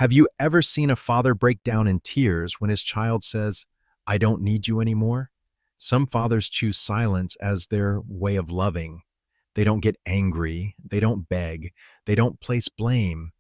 Have you ever seen a father break down in tears when his child says, "I don't need you anymore"? Some fathers choose silence as their way of loving. They don't get angry, they don't beg, they don't place blame.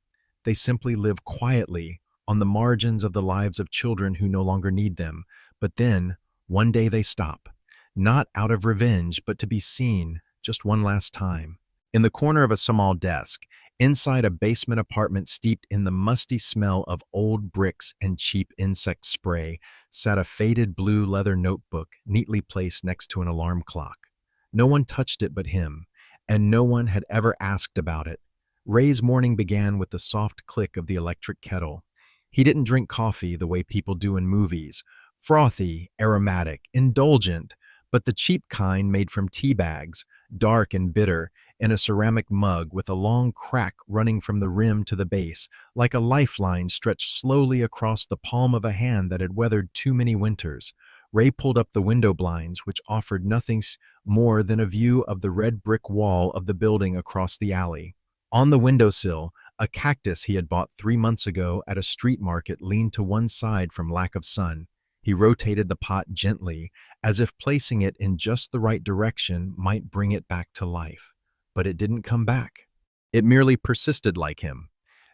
They simply live quietly on the margins of the lives of children who no longer need them. But then, one day they stop, not out of revenge, but to be seen just one last time. In the corner of a small desk, inside a basement apartment steeped in the musty smell of old bricks and cheap insect spray, sat a faded blue leather notebook neatly placed next to an alarm clock. No one touched it but him, and no one had ever asked about it. Ray's morning began with the soft click of the electric kettle. He didn't drink coffee the way people do in movies, frothy, aromatic, indulgent, but the cheap kind made from tea bags, dark and bitter, in a ceramic mug with a long crack running from the rim to the base, like a lifeline stretched slowly across the palm of a hand that had weathered too many winters. Ray pulled up the window blinds, which offered nothing more than a view of the red brick wall of the building across the alley. On the windowsill, a cactus he had bought 3 months ago at a street market leaned to one side from lack of sun. He rotated the pot gently, as if placing it in just the right direction might bring it back to life. But it didn't come back. It merely persisted like him.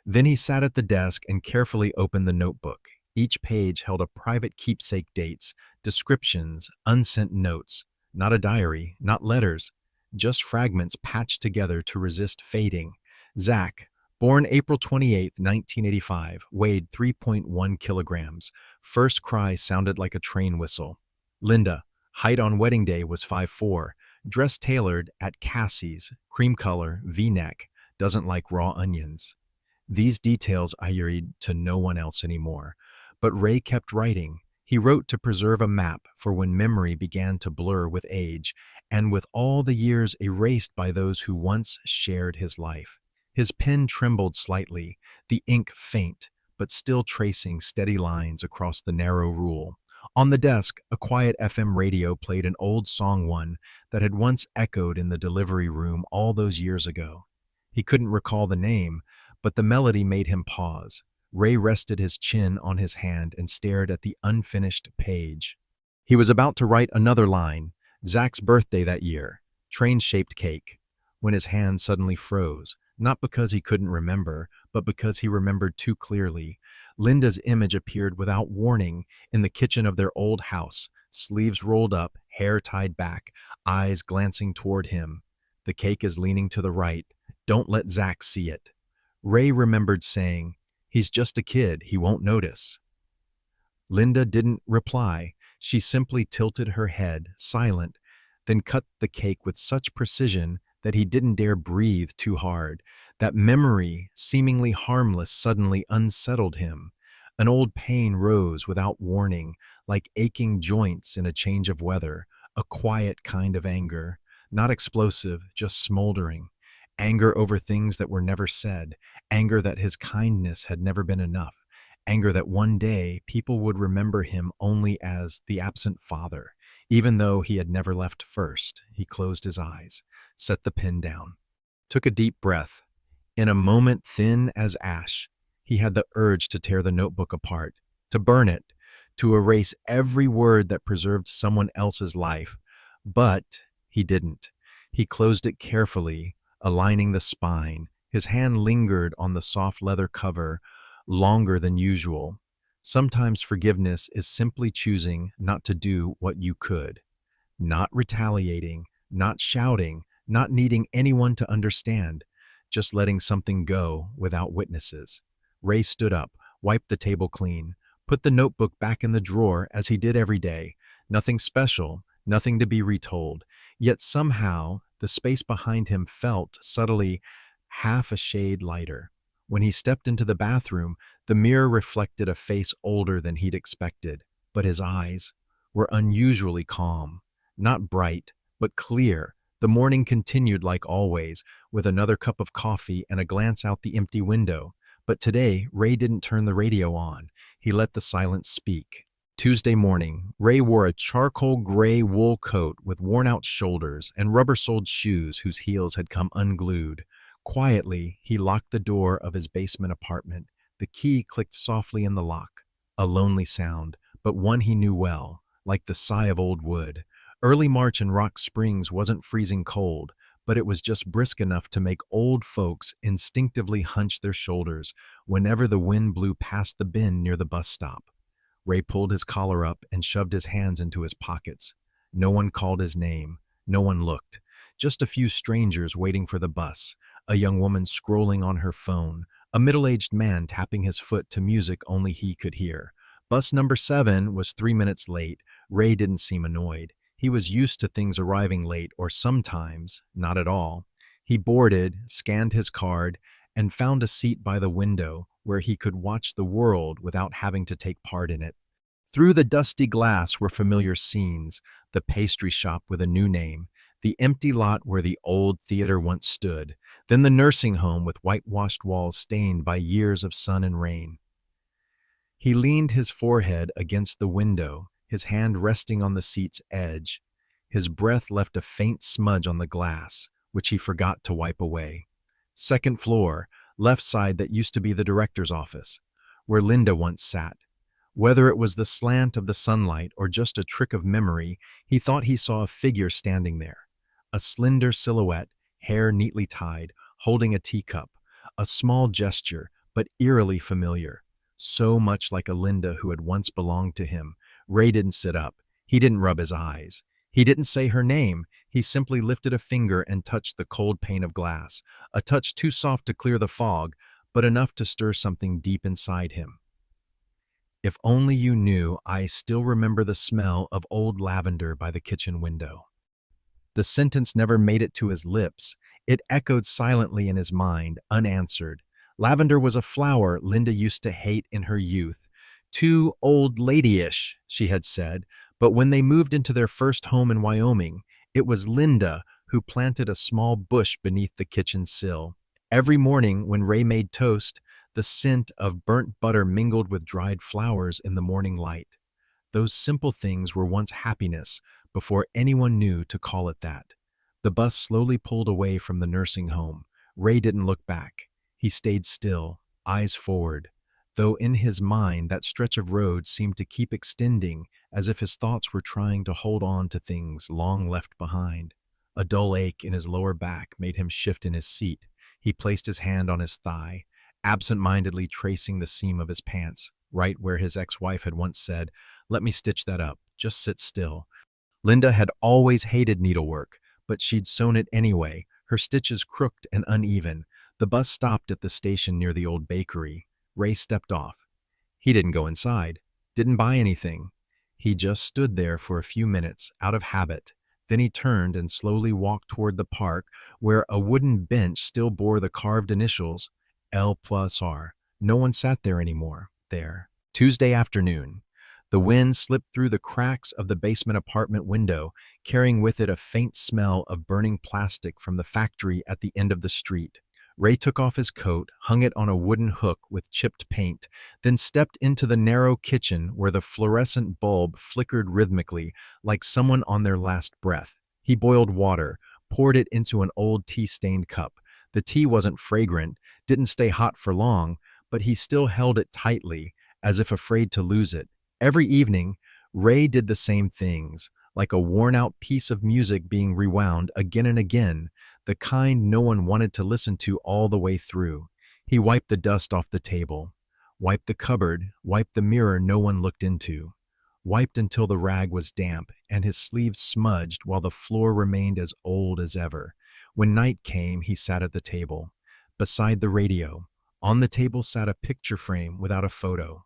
Then he sat at the desk and carefully opened the notebook. Each page held a private keepsake, dates, descriptions, unsent notes. Not a diary, not letters, just fragments patched together to resist fading. Zach, born April 28, 1985, weighed 3.1 kilograms. First cry sounded like a train whistle. Linda, height on wedding day was 5'4", dress tailored at Cassie's, cream color, V-neck, doesn't like raw onions. These details I read to no one else anymore. But Ray kept writing. He wrote to preserve a map for when memory began to blur with age, and with all the years erased by those who once shared his life. His pen trembled slightly, the ink faint, but still tracing steady lines across the narrow rule. On the desk, a quiet FM radio played an old song, one that had once echoed in the delivery room all those years ago. He couldn't recall the name, but the melody made him pause. Ray rested his chin on his hand and stared at the unfinished page. He was about to write another line, Zach's birthday that year, train-shaped cake, when his hand suddenly froze, not because he couldn't remember, but because he remembered too clearly. Linda's image appeared without warning in the kitchen of their old house, sleeves rolled up, hair tied back, eyes glancing toward him. The cake is leaning to the right. Don't let Zach see it. Ray remembered saying, "He's just a kid, he won't notice." Linda didn't reply. She simply tilted her head, silent, then cut the cake with such precision that he didn't dare breathe too hard. That memory, seemingly harmless, suddenly unsettled him. An old pain rose without warning, like aching joints in a change of weather, a quiet kind of anger, not explosive, just smoldering. Anger over things that were never said, anger that his kindness had never been enough, anger that one day people would remember him only as the absent father. Even though he had never left first, he closed his eyes, set the pen down, took a deep breath. In a moment thin as ash, he had the urge to tear the notebook apart, to burn it, to erase every word that preserved someone else's life. But he didn't. He closed it carefully, aligning the spine. His hand lingered on the soft leather cover longer than usual. Sometimes forgiveness is simply choosing not to do what you could, not retaliating, not shouting, not needing anyone to understand, just letting something go without witnesses. Ray stood up, wiped the table clean, put the notebook back in the drawer as he did every day. Nothing special, nothing to be retold. Yet somehow, the space behind him felt subtly half a shade lighter. When he stepped into the bathroom, the mirror reflected a face older than he'd expected, but his eyes were unusually calm, not bright, but clear. The morning continued like always, with another cup of coffee and a glance out the empty window. But today, Ray didn't turn the radio on. He let the silence speak. Tuesday morning, Ray wore a charcoal gray wool coat with worn-out shoulders and rubber-soled shoes whose heels had come unglued. Quietly, he locked the door of his basement apartment, The key clicked softly in the lock. A lonely sound, but one he knew well, like the sigh of old wood. Early March in Rock Springs wasn't freezing cold, but it was just brisk enough to make old folks instinctively hunch their shoulders whenever the wind blew past the bin near the bus stop. Ray pulled his collar up and shoved his hands into his pockets. No one called his name. No one looked. Just a few strangers waiting for the bus, a young woman scrolling on her phone, a middle-aged man tapping his foot to music only he could hear. Bus number 7 was 3 minutes late. Ray didn't seem annoyed. He was used to things arriving late, or sometimes not at all. He boarded, scanned his card, and found a seat by the window where he could watch the world without having to take part in it. Through the dusty glass were familiar scenes: the pastry shop with a new name, the empty lot where the old theater once stood, then the nursing home with whitewashed walls stained by years of sun and rain. He leaned his forehead against the window, his hand resting on the seat's edge. His breath left a faint smudge on the glass, which he forgot to wipe away. Second floor, left side that used to be the director's office, where Linda once sat. Whether it was the slant of the sunlight or just a trick of memory, he thought he saw a figure standing there. A slender silhouette, hair neatly tied, holding a teacup. A small gesture, but eerily familiar. So much like a Linda who had once belonged to him. Ray didn't sit up. He didn't rub his eyes. He didn't say her name. He simply lifted a finger and touched the cold pane of glass. A touch too soft to clear the fog, but enough to stir something deep inside him. If only you knew, I still remember the smell of old lavender by the kitchen window. The sentence never made it to his lips. It echoed silently in his mind, unanswered. Lavender was a flower Linda used to hate in her youth. Too old ladyish, she had said, but when they moved into their first home in Wyoming, it was Linda who planted a small bush beneath the kitchen sill. Every morning when Ray made toast, the scent of burnt butter mingled with dried flowers in the morning light. Those simple things were once happiness before anyone knew to call it that. The bus slowly pulled away from the nursing home. Ray didn't look back. He stayed still, eyes forward, though in his mind that stretch of road seemed to keep extending, as if his thoughts were trying to hold on to things long left behind. A dull ache in his lower back made him shift in his seat. He placed his hand on his thigh, absent-mindedly tracing the seam of his pants, right where his ex-wife had once said, "Let me stitch that up, just sit still." Linda had always hated needlework, but she'd sewn it anyway, her stitches crooked and uneven. The bus stopped at the station near the old bakery. Ray stepped off. He didn't go inside, didn't buy anything. He just stood there for a few minutes, out of habit. Then he turned and slowly walked toward the park, where a wooden bench still bore the carved initials, L+R. No one sat there anymore. There. Tuesday afternoon. The wind slipped through the cracks of the basement apartment window, carrying with it a faint smell of burning plastic from the factory at the end of the street. Ray took off his coat, hung it on a wooden hook with chipped paint, then stepped into the narrow kitchen where the fluorescent bulb flickered rhythmically, like someone on their last breath. He boiled water, poured it into an old tea-stained cup. The tea wasn't fragrant, didn't stay hot for long, but he still held it tightly, as if afraid to lose it. Every evening, Ray did the same things, like a worn-out piece of music being rewound again and again, the kind no one wanted to listen to all the way through. He wiped the dust off the table, wiped the cupboard, wiped the mirror no one looked into, wiped until the rag was damp and his sleeves smudged while the floor remained as old as ever. When night came, he sat at the table. Beside the radio, on the table sat a picture frame without a photo.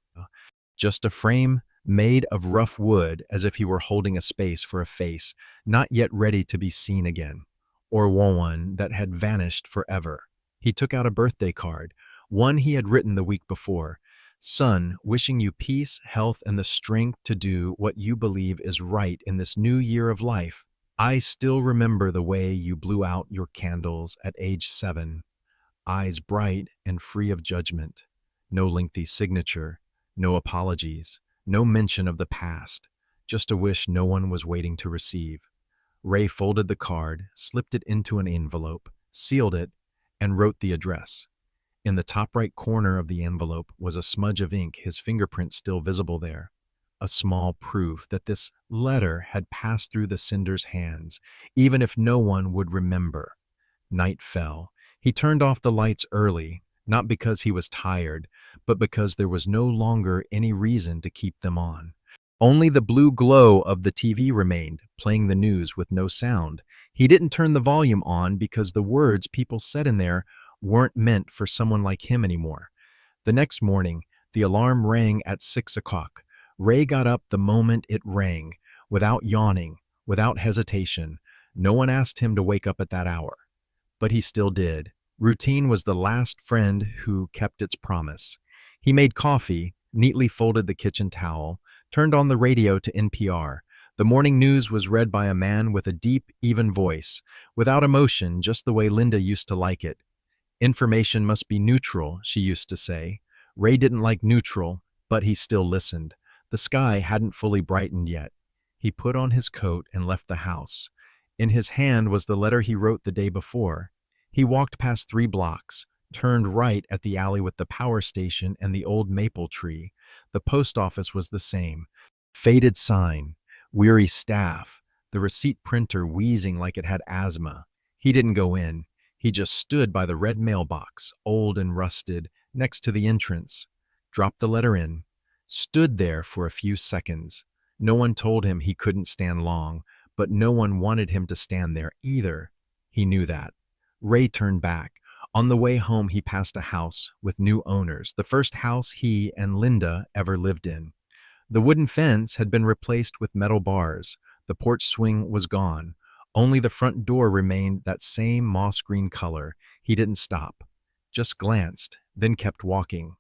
Just a frame made of rough wood, as if he were holding a space for a face, not yet ready to be seen again, or one that had vanished forever. He took out a birthday card, one he had written the week before. "Son, wishing you peace, health, and the strength to do what you believe is right in this new year of life. I still remember the way you blew out your candles at age 7, eyes bright and free of judgment. No lengthy signature, no apologies, no mention of the past, just a wish no one was waiting to receive." Ray folded the card, slipped it into an envelope, sealed it, and wrote the address. In the top right corner of the envelope was a smudge of ink, his fingerprint still visible there. A small proof that this letter had passed through the sender's hands, even if no one would remember. Night fell. He turned off the lights early, not because he was tired, but because there was no longer any reason to keep them on. Only the blue glow of the TV remained, playing the news with no sound. He didn't turn the volume on because the words people said in there weren't meant for someone like him anymore. The next morning, the alarm rang at 6 o'clock. Ray got up the moment it rang, without yawning, without hesitation. No one asked him to wake up at that hour. But he still did. Routine was the last friend who kept its promise. He made coffee, neatly folded the kitchen towel, turned on the radio to NPR. The morning news was read by a man with a deep, even voice, without emotion, just the way Linda used to like it. Information must be neutral, she used to say. Ray didn't like neutral, but he still listened. The sky hadn't fully brightened yet. He put on his coat and left the house. In his hand was the letter he wrote the day before. He walked past 3 blocks, turned right at the alley with the power station and the old maple tree. The post office was the same. Faded sign, weary staff, the receipt printer wheezing like it had asthma. He didn't go in. He just stood by the red mailbox, old and rusted, next to the entrance, dropped the letter in, stood there for a few seconds. No one told him he couldn't stand long, but no one wanted him to stand there either. He knew that. Ray turned back. On the way home, he passed a house with new owners, the first house he and Linda ever lived in. The wooden fence had been replaced with metal bars. The porch swing was gone. Only the front door remained that same moss-green color. He didn't stop, just glanced, then kept walking.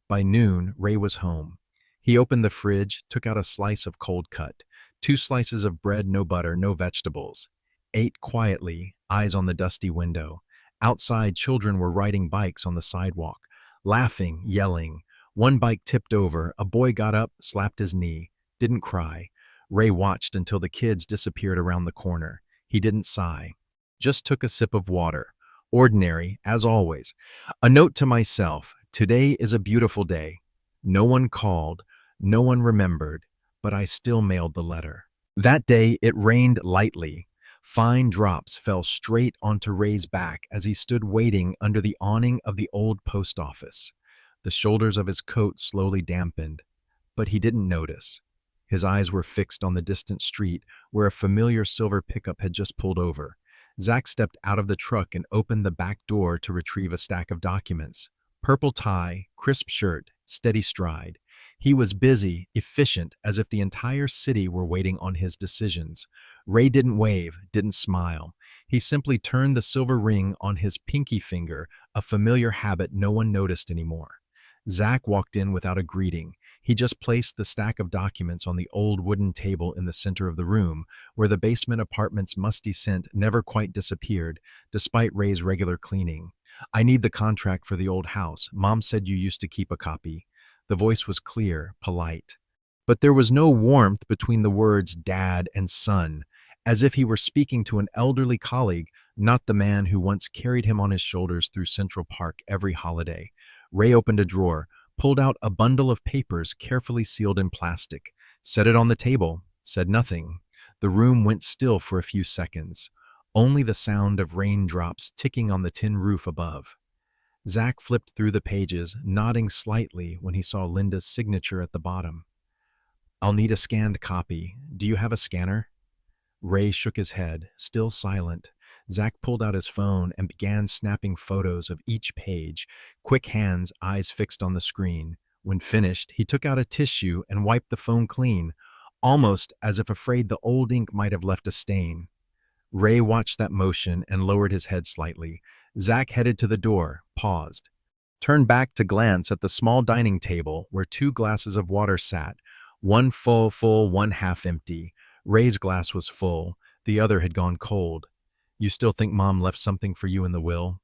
By noon, Ray was home. He opened the fridge, took out a slice of cold cut, 2 slices of bread, no butter, no vegetables. Ate quietly, eyes on the dusty window. Outside, children were riding bikes on the sidewalk, laughing, yelling. One bike tipped over. A boy got up, slapped his knee. Didn't cry. Ray watched until the kids disappeared around the corner. He didn't sigh. Just took a sip of water. Ordinary, as always. A note to myself. Today is a beautiful day. No one called. No one remembered. But I still mailed the letter. That day, it rained lightly. Fine drops fell straight onto Ray's back as he stood waiting under the awning of the old post office. The shoulders of his coat slowly dampened, but he didn't notice. His eyes were fixed on the distant street where a familiar silver pickup had just pulled over. Zach stepped out of the truck and opened the back door to retrieve a stack of documents. Purple tie, crisp shirt, steady stride. He was busy, efficient, as if the entire city were waiting on his decisions. Ray didn't wave, didn't smile. He simply turned the silver ring on his pinky finger, a familiar habit no one noticed anymore. Zach walked in without a greeting. He just placed the stack of documents on the old wooden table in the center of the room, where the basement apartment's musty scent never quite disappeared, despite Ray's regular cleaning. I need the contract for the old house. Mom said you used to keep a copy. The voice was clear, polite. But there was no warmth between the words dad and son, as if he were speaking to an elderly colleague, not the man who once carried him on his shoulders through Central Park every holiday. Ray opened a drawer, pulled out a bundle of papers carefully sealed in plastic, set it on the table, said nothing. The room went still for a few seconds, only the sound of raindrops ticking on the tin roof above. Zach flipped through the pages, nodding slightly when he saw Linda's signature at the bottom. I'll need a scanned copy. Do you have a scanner? Ray shook his head, still silent. Zach pulled out his phone and began snapping photos of each page, quick hands, eyes fixed on the screen. When finished, he took out a tissue and wiped the phone clean, almost as if afraid the old ink might have left a stain. Ray watched that motion and lowered his head slightly. Zach headed to the door, paused, turned back to glance at the small dining table where 2 glasses of water sat, one full, one half empty. Ray's glass was full, the other had gone cold. You still think Mom left something for you in the will?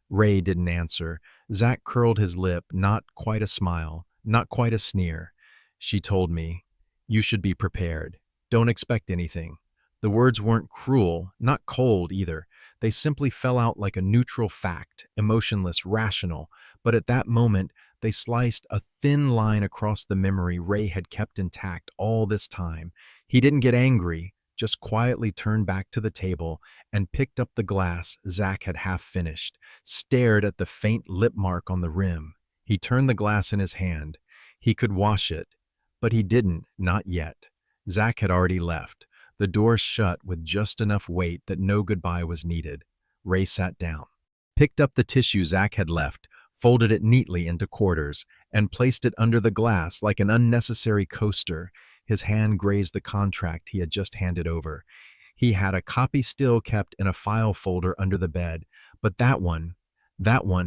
Ray didn't answer. Zach curled his lip, not quite a smile, not quite a sneer. She told me, you should be prepared. Don't expect anything. The words weren't cruel, not cold either. They simply fell out like a neutral fact, emotionless, rational. But at that moment, they sliced a thin line across the memory Ray had kept intact all this time. He didn't get angry, just quietly turned back to the table and picked up the glass Zack had half finished, stared at the faint lip mark on the rim. He turned the glass in his hand. He could wash it, but he didn't, not yet. Zack had already left, the door shut with just enough weight that no goodbye was needed. Ray sat down, picked up the tissue Zack had left, folded it neatly into quarters, and placed it under the glass like an unnecessary coaster. His hand grazed the contract he had just handed over. He had a copy still kept in a file folder under the bed, but that one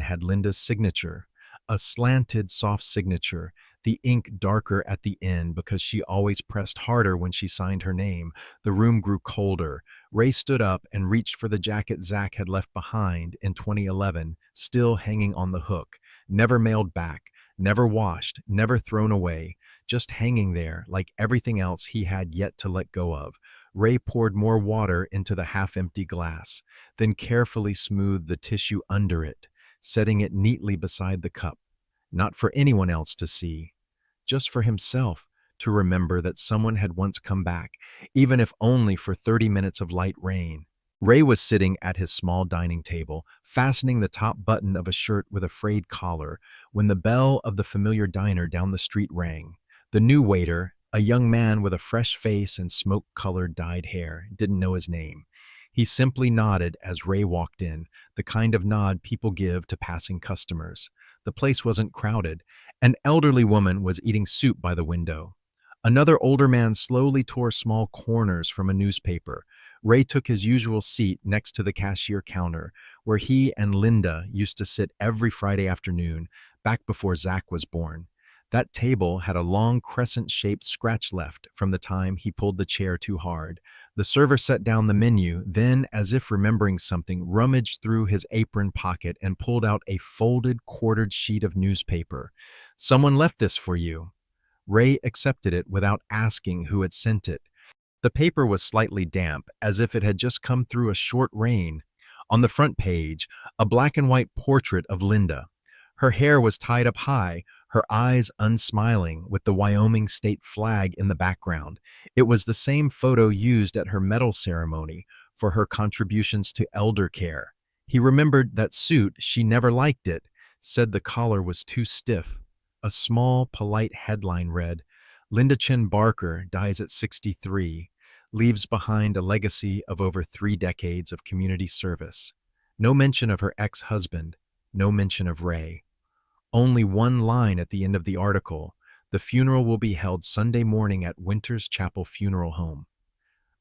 had Linda's signature, a slanted, soft signature, the ink darker at the end because she always pressed harder when she signed her name. The room grew colder. Ray stood up and reached for the jacket Zack had left behind in 2011, still hanging on the hook, never mailed back, never washed, never thrown away, just hanging there like everything else he had yet to let go of. Ray poured more water into the half-empty glass, then carefully smoothed the tissue under it, setting it neatly beside the cup. Not for anyone else to see, just for himself to remember that someone had once come back, even if only for 30 minutes of light rain. Ray was sitting at his small dining table, fastening the top button of a shirt with a frayed collar, when the bell of the familiar diner down the street rang. The new waiter, a young man with a fresh face and smoke-colored dyed hair, didn't know his name. He simply nodded as Ray walked in, the kind of nod people give to passing customers. The place wasn't crowded. An elderly woman was eating soup by the window. Another older man slowly tore small corners from a newspaper. Ray took his usual seat next to the cashier counter, where he and Linda used to sit every Friday afternoon, back before Zack was born. That table had a long crescent-shaped scratch left from the time he pulled the chair too hard. The server set down the menu, then, as if remembering something, rummaged through his apron pocket and pulled out a folded, quartered sheet of newspaper. "Someone left this for you." Ray accepted it without asking who had sent it. The paper was slightly damp, as if it had just come through a short rain. On the front page, a black-and-white portrait of Linda. Her hair was tied up high, her eyes unsmiling, with the Wyoming state flag in the background. It was the same photo used at her medal ceremony for her contributions to elder care. He remembered that suit, she never liked it, said the collar was too stiff. A small, polite headline read, "Linda Chen Barker dies at 63, leaves behind a legacy of over 3 decades of community service." No mention of her ex-husband, no mention of Ray. Only one line at the end of the article, "The funeral will be held Sunday morning at Winters Chapel Funeral Home."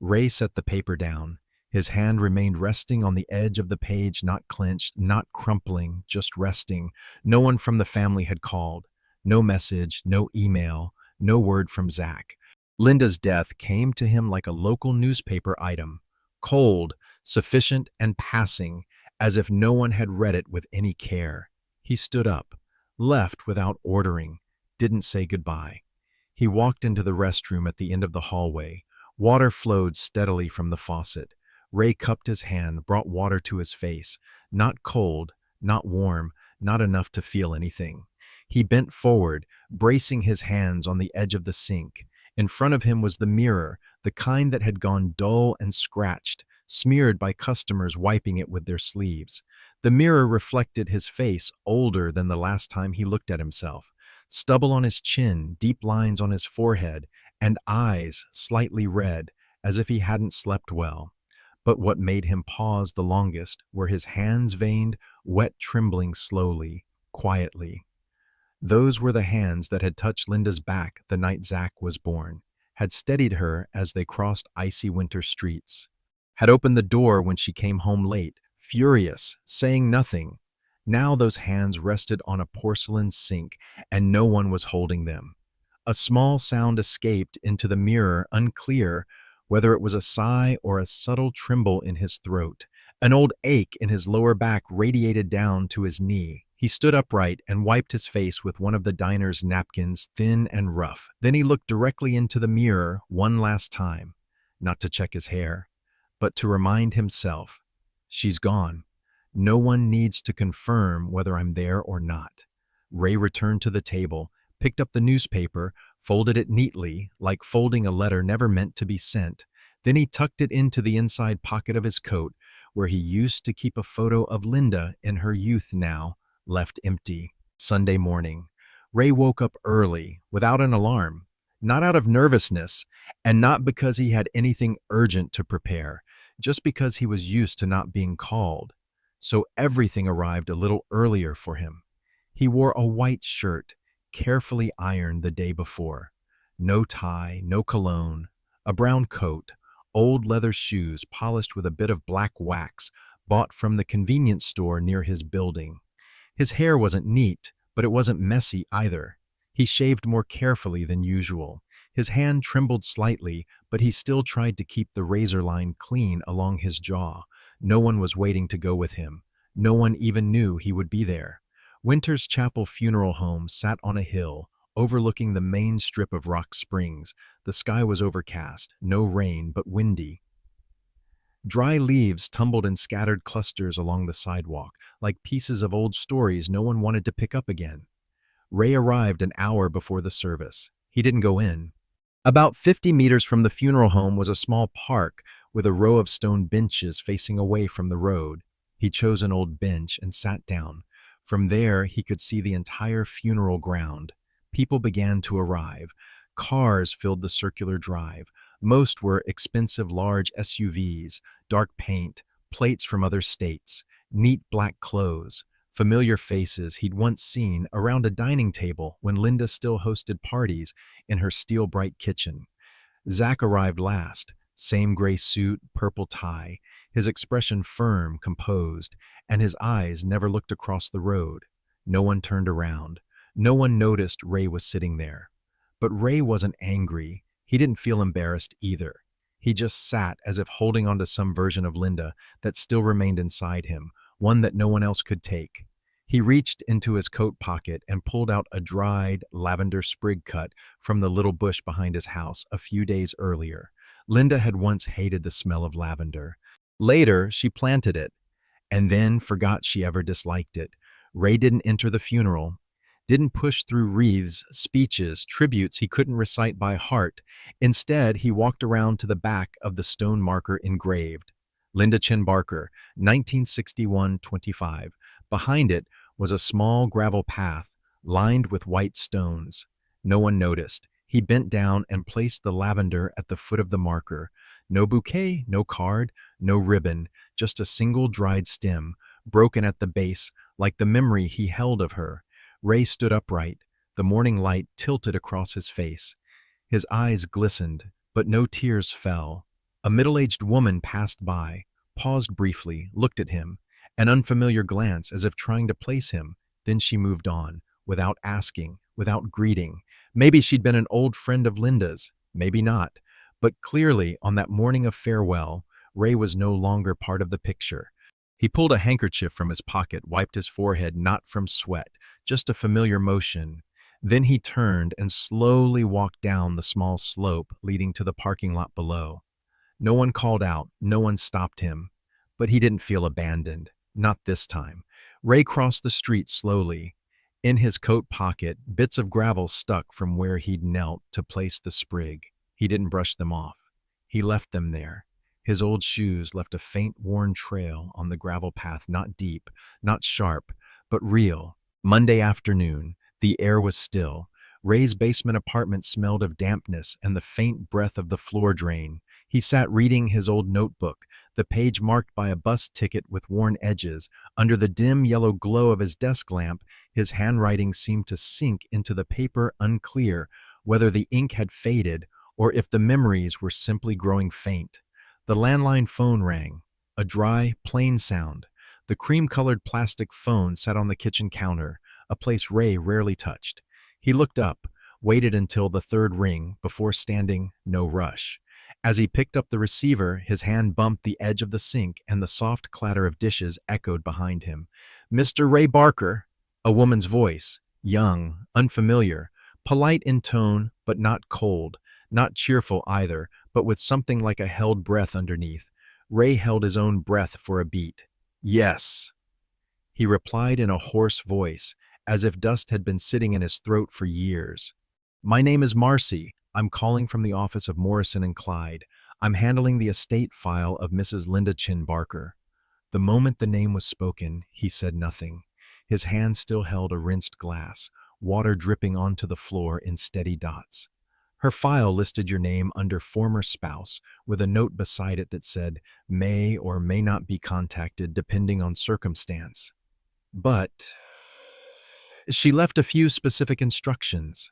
Ray set the paper down. His hand remained resting on the edge of the page, not clenched, not crumpling, just resting. No one from the family had called. No message, no email, no word from Zack. Linda's death came to him like a local newspaper item, cold, sufficient, and passing, as if no one had read it with any care. He stood up, left without ordering, didn't say goodbye. He walked into the restroom at the end of the hallway. Water flowed steadily from the faucet. Ray cupped his hand, brought water to his face. Not cold, not warm, not enough to feel anything. He bent forward, bracing his hands on the edge of the sink. In front of him was the mirror, the kind that had gone dull and scratched, smeared by customers wiping it with their sleeves. The mirror reflected his face, older than the last time he looked at himself. Stubble on his chin, deep lines on his forehead, and eyes slightly red, as if he hadn't slept well. But what made him pause the longest were his hands veined, wet, trembling slowly, quietly. Those were the hands that had touched Linda's back the night Zack was born, had steadied her as they crossed icy winter streets, had opened the door when she came home late, furious, saying nothing. Now those hands rested on a porcelain sink, and no one was holding them. A small sound escaped into the mirror, unclear, whether it was a sigh or a subtle tremble in his throat. An old ache in his lower back radiated down to his knee. He stood upright and wiped his face with one of the diner's napkins, thin and rough. Then he looked directly into the mirror one last time, not to check his hair, but to remind himself, She's gone. No one needs to confirm whether I'm there or not. Ray returned to the table, picked up the newspaper, folded it neatly, like folding a letter never meant to be sent. Then he tucked it into the inside pocket of his coat, where he used to keep a photo of Linda in her youth now, left empty. Sunday morning. Ray woke up early, without an alarm. Not out of nervousness, and not because he had anything urgent to prepare, just because he was used to not being called. So everything arrived a little earlier for him. He wore a white shirt, carefully ironed the day before. No tie, no cologne, a brown coat, old leather shoes polished with a bit of black wax bought from the convenience store near his building. His hair wasn't neat, but it wasn't messy either. He shaved more carefully than usual. His hand trembled slightly, but he still tried to keep the razor line clean along his jaw. No one was waiting to go with him. No one even knew he would be there. Winter's Chapel Funeral Home sat on a hill, overlooking the main strip of Rock Springs. The sky was overcast, no rain, but windy. Dry leaves tumbled in scattered clusters along the sidewalk, like pieces of old stories no one wanted to pick up again. Ray arrived an hour before the service. He didn't go in. About 50 meters from the funeral home was a small park with a row of stone benches facing away from the road. He chose an old bench and sat down. From there, he could see the entire funeral ground. People began to arrive. Cars filled the circular drive. Most were expensive large SUVs, dark paint, plates from other states, neat black clothes, familiar faces he'd once seen around a dining table when Linda still hosted parties in her steel-bright kitchen. Zach arrived last, same gray suit, purple tie, his expression firm, composed, and his eyes never looked across the road. No one turned around. No one noticed Ray was sitting there. But Ray wasn't angry. He didn't feel embarrassed either. He just sat as if holding onto some version of Linda that still remained inside him, one that no one else could take. He reached into his coat pocket and pulled out a dried lavender sprig cut from the little bush behind his house a few days earlier. Linda had once hated the smell of lavender. Later, she planted it, and then forgot she ever disliked it. Ray didn't enter the funeral, didn't push through wreaths, speeches, tributes he couldn't recite by heart. Instead, he walked around to the back of the stone marker engraved. Linda Chin Barker, 1961-25. Behind it was a small gravel path lined with white stones. No one noticed. He bent down and placed the lavender at the foot of the marker. No bouquet, no card, no ribbon, just a single dried stem, broken at the base like the memory he held of her. Ray stood upright, the morning light tilted across his face. His eyes glistened, but no tears fell. A middle-aged woman passed by, paused briefly, looked at him, an unfamiliar glance as if trying to place him. Then she moved on, without asking, without greeting. Maybe she'd been an old friend of Linda's, maybe not. But clearly, on that morning of farewell, Ray was no longer part of the picture. He pulled a handkerchief from his pocket, wiped his forehead, not from sweat, just a familiar motion. Then he turned and slowly walked down the small slope leading to the parking lot below. No one called out, no one stopped him. But he didn't feel abandoned, not this time. Ray crossed the street slowly. In his coat pocket, bits of gravel stuck from where he'd knelt to place the sprig. He didn't brush them off. He left them there. His old shoes left a faint, worn trail on the gravel path, not deep, not sharp, but real. Monday afternoon, the air was still. Ray's basement apartment smelled of dampness and the faint breath of the floor drain. He sat reading his old notebook, the page marked by a bus ticket with worn edges. Under the dim yellow glow of his desk lamp, his handwriting seemed to sink into the paper, unclear whether the ink had faded or if the memories were simply growing faint. The landline phone rang, a dry, plain sound. The cream-colored plastic phone sat on the kitchen counter, a place Ray rarely touched. He looked up, waited until the third ring before standing, no rush. As he picked up the receiver, his hand bumped the edge of the sink and the soft clatter of dishes echoed behind him. "Mr. Ray Barker," a woman's voice, young, unfamiliar, polite in tone, but not cold, not cheerful either, but with something like a held breath underneath. Ray held his own breath for a beat. Yes, he replied in a hoarse voice, as if dust had been sitting in his throat for years. My name is Marcy. I'm calling from the office of Morrison and Clyde. I'm handling the estate file of Mrs. Linda Chin Barker. The moment the name was spoken, he said nothing. His hand still held a rinsed glass, water dripping onto the floor in steady dots. Her file listed your name under former spouse, with a note beside it that said, may or may not be contacted depending on circumstance. But she left a few specific instructions.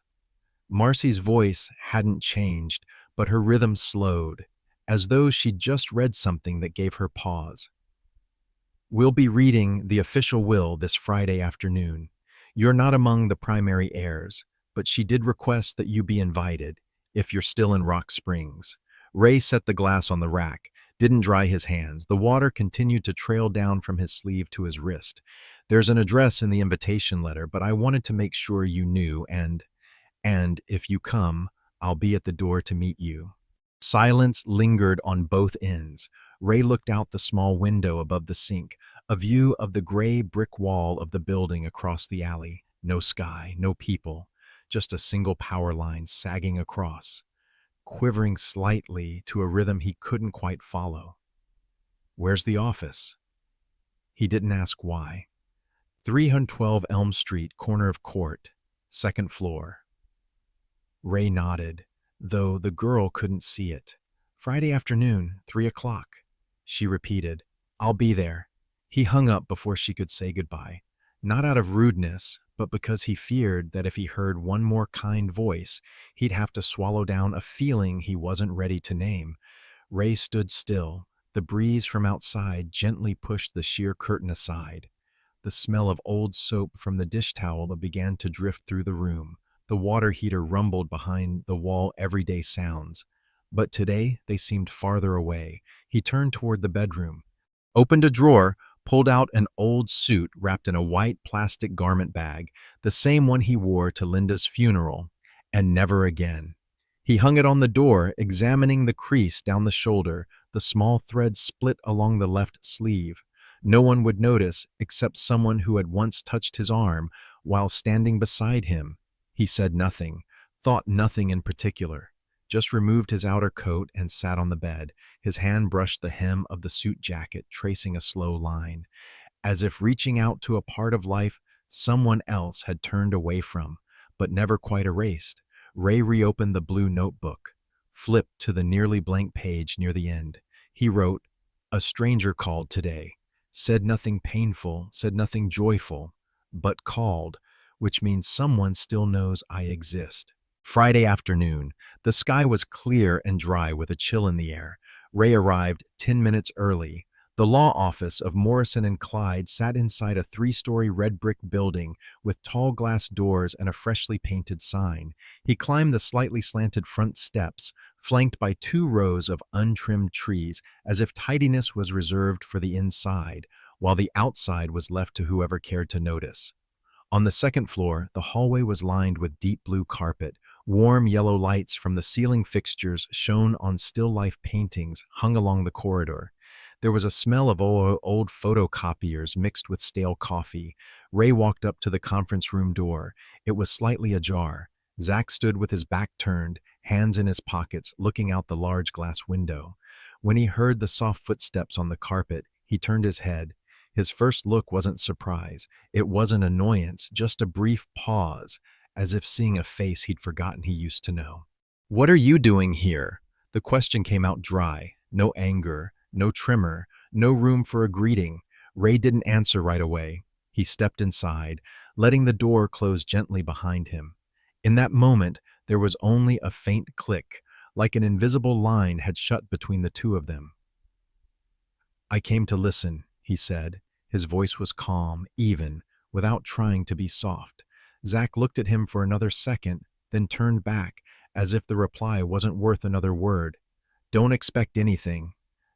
Marcy's voice hadn't changed, but her rhythm slowed, as though she'd just read something that gave her pause. We'll be reading the official will this Friday afternoon. You're not among the primary heirs, but she did request that you be invited, if you're still in Rock Springs. Ray set the glass on the rack, didn't dry his hands. The water continued to trail down from his sleeve to his wrist. There's an address in the invitation letter, but I wanted to make sure you knew, and if you come, I'll be at the door to meet you. Silence lingered on both ends. Ray looked out the small window above the sink, a view of the gray brick wall of the building across the alley. No sky, no people, just a single power line sagging across, quivering slightly to a rhythm he couldn't quite follow. Where's the office? He didn't ask why. 312 Elm Street, corner of Court, second floor. Ray nodded, though the girl couldn't see it. Friday afternoon, 3 o'clock. She repeated, I'll be there. He hung up before she could say goodbye, not out of rudeness, but because he feared that if he heard one more kind voice, he'd have to swallow down a feeling he wasn't ready to name. Ray stood still. The breeze from outside gently pushed the sheer curtain aside. The smell of old soap from the dish towel began to drift through the room. The water heater rumbled behind the wall everyday sounds. But today they seemed farther away. He turned toward the bedroom, opened a drawer, pulled out an old suit wrapped in a white plastic garment bag, the same one he wore to Linda's funeral, and never again. He hung it on the door, examining the crease down the shoulder, the small thread split along the left sleeve. No one would notice except someone who had once touched his arm while standing beside him. He said nothing, thought nothing in particular, just removed his outer coat and sat on the bed. His hand brushed the hem of the suit jacket, tracing a slow line, as if reaching out to a part of life someone else had turned away from, but never quite erased. Ray reopened the blue notebook, flipped to the nearly blank page near the end. He wrote, a stranger called today, said nothing painful, said nothing joyful, but called, which means someone still knows I exist. Friday afternoon. The sky was clear and dry with a chill in the air. Ray arrived 10 minutes early. The law office of Morrison and Clyde sat inside a 3-story red brick building with tall glass doors and a freshly painted sign. He climbed the slightly slanted front steps, flanked by 2 rows of untrimmed trees, as if tidiness was reserved for the inside, while the outside was left to whoever cared to notice. On the second floor, the hallway was lined with deep blue carpet. Warm yellow lights from the ceiling fixtures shone on still life paintings hung along the corridor. There was a smell of old photocopiers mixed with stale coffee. Ray walked up to the conference room door. It was slightly ajar. Zach stood with his back turned, hands in his pockets, looking out the large glass window. When he heard the soft footsteps on the carpet, he turned his head. His first look wasn't surprise. It wasn't annoyance, just a brief pause, as if seeing a face he'd forgotten he used to know. What are you doing here? The question came out dry. No anger, no tremor, no room for a greeting. Ray didn't answer right away. He stepped inside, letting the door close gently behind him. In that moment, there was only a faint click, like an invisible line had shut between the two of them. I came to listen, he said. His voice was calm, even, without trying to be soft. Zach looked at him for another second, then turned back, as if the reply wasn't worth another word. Don't expect anything.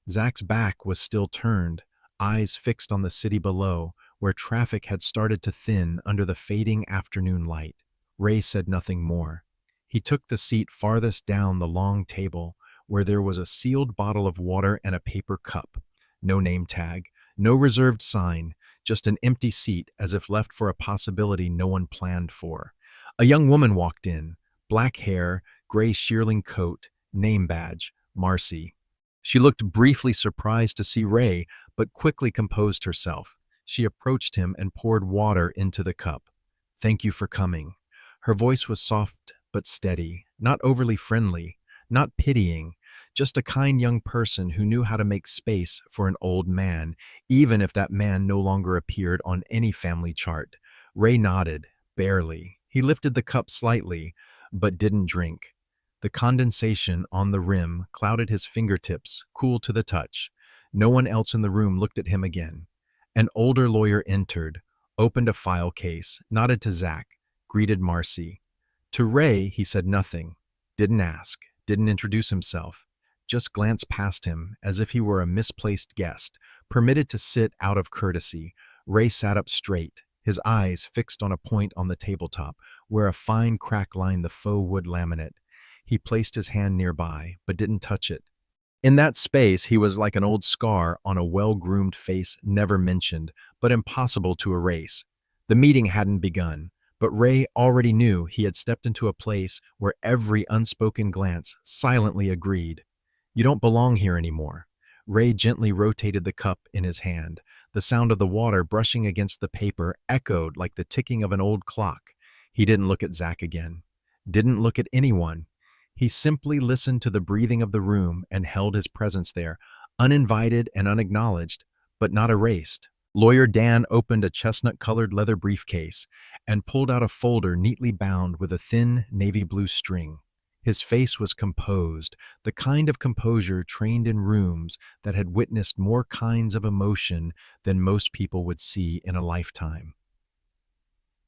Zach's back was still turned, eyes fixed on the city below, where traffic had started to thin under the fading afternoon light. Ray said nothing more. He took the seat farthest down the long table, where there was a sealed bottle of water and a paper cup. No name tag, no reserved sign, just an empty seat as if left for a possibility no one planned for. A young woman walked in, black hair, gray shearling coat, name badge, Marcy. She looked briefly surprised to see Ray, but quickly composed herself. She approached him and poured water into the cup. "Thank you for coming." Her voice was soft but steady, not overly friendly, not pitying, just a kind young person who knew how to make space for an old man, even if that man no longer appeared on any family chart. Ray nodded, barely. He lifted the cup slightly, but didn't drink. The condensation on the rim clouded his fingertips, cool to the touch. No one else in the room looked at him again. An older lawyer entered, opened a file case, nodded to Zach, greeted Marcy. To Ray, he said nothing, didn't ask, didn't introduce himself, just glanced past him as if he were a misplaced guest, permitted to sit out of courtesy. Ray sat up straight, his eyes fixed on a point on the tabletop, where a fine crack lined the faux wood laminate. He placed his hand nearby, but didn't touch it. In that space, he was like an old scar on a well-groomed face never mentioned, but impossible to erase. The meeting hadn't begun, but Ray already knew he had stepped into a place where every unspoken glance silently agreed. "You don't belong here anymore." Ray gently rotated the cup in his hand. The sound of the water brushing against the paper echoed like the ticking of an old clock. He didn't look at Zach again. Didn't look at anyone. He simply listened to the breathing of the room and held his presence there, uninvited and unacknowledged, but not erased. Lawyer Dan opened a chestnut-colored leather briefcase and pulled out a folder neatly bound with a thin navy blue string. His face was composed, the kind of composure trained in rooms that had witnessed more kinds of emotion than most people would see in a lifetime.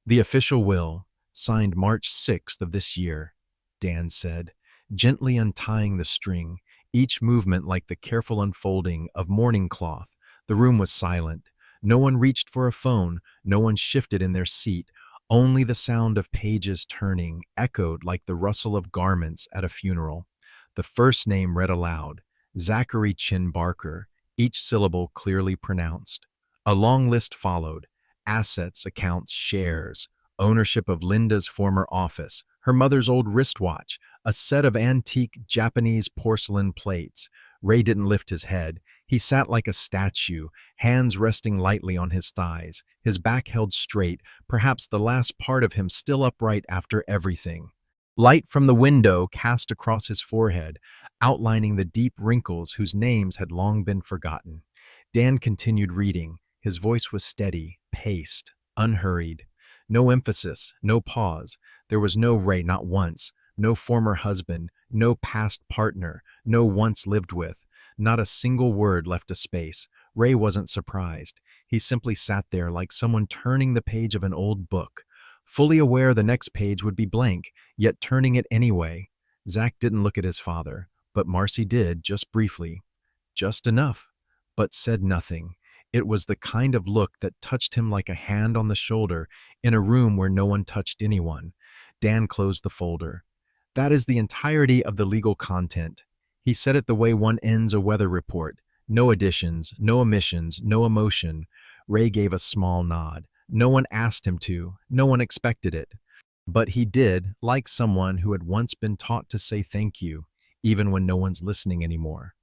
"The official will, signed March 6th of this year," Dan said, gently untying the string, each movement like the careful unfolding of mourning cloth. The room was silent. No one reached for a phone, no one shifted in their seat. Only the sound of pages turning echoed like the rustle of garments at a funeral. The first name read aloud, Zachary Chin Barker, each syllable clearly pronounced. A long list followed, assets, accounts, shares, ownership of Linda's former office, her mother's old wristwatch, a set of antique Japanese porcelain plates. Ray didn't lift his head. He sat like a statue, hands resting lightly on his thighs, his back held straight, perhaps the last part of him still upright after everything. Light from the window cast across his forehead, outlining the deep wrinkles whose names had long been forgotten. Dan continued reading. His voice was steady, paced, unhurried. No emphasis, no pause. There was no Ray, not once. No former husband, no past partner, no once lived with. Not a single word left a space. Ray wasn't surprised. He simply sat there like someone turning the page of an old book, fully aware the next page would be blank, yet turning it anyway. Zach didn't look at his father, but Marcy did, just briefly. Just enough, but said nothing. It was the kind of look that touched him like a hand on the shoulder in a room where no one touched anyone. Dan closed the folder. That is the entirety of the legal content. He said it the way one ends a weather report. No additions, no omissions, no emotion. Ray gave a small nod. No one asked him to. No one expected it. But he did, like someone who had once been taught to say thank you, even when no one's listening anymore.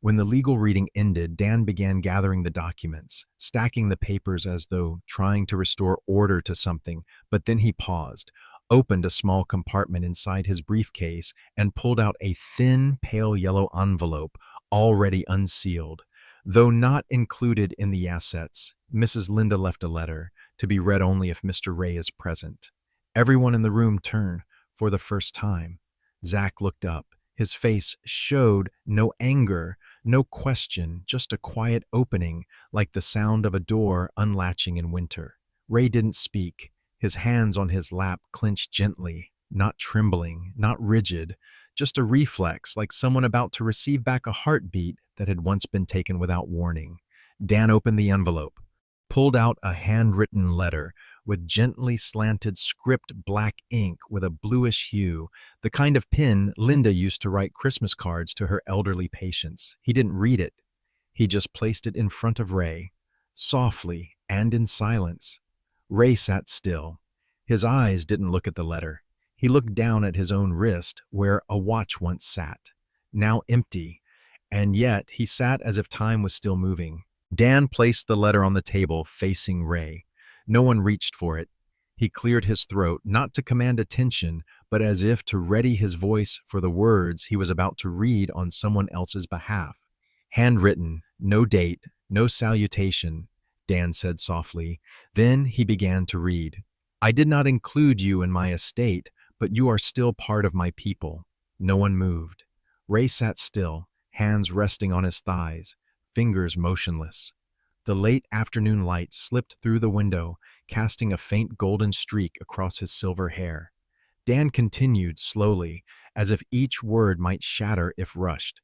When the legal reading ended, Dan began gathering the documents, stacking the papers as though trying to restore order to something, but then he paused, opened a small compartment inside his briefcase, and pulled out a thin, pale yellow envelope, already unsealed. Though not included in the assets, Mrs. Linda left a letter, to be read only if Mr. Ray is present. Everyone in the room turned for the first time. Zach looked up. His face showed no anger, no question, just a quiet opening, like the sound of a door unlatching in winter. Ray didn't speak. His hands on his lap clenched gently, not trembling, not rigid, just a reflex like someone about to receive back a heartbeat that had once been taken without warning. Dan opened the envelope. pulled out a handwritten letter with gently slanted script black ink with a bluish hue, the kind of pen Linda used to write Christmas cards to her elderly patients. He didn't read it. He just placed it in front of Ray, softly and in silence. Ray sat still. His eyes didn't look at the letter. He looked down at his own wrist, where a watch once sat, now empty, and yet he sat as if time was still moving. Dan placed the letter on the table, facing Ray. No one reached for it. He cleared his throat, not to command attention, but as if to ready his voice for the words he was about to read on someone else's behalf. Handwritten, no date, no salutation, Dan said softly. Then he began to read. I did not include you in my estate, but you are still part of my people. No one moved. Ray sat still, hands resting on his thighs, fingers motionless. The late afternoon light slipped through the window, casting a faint golden streak across his silver hair. Dan continued slowly, as if each word might shatter if rushed.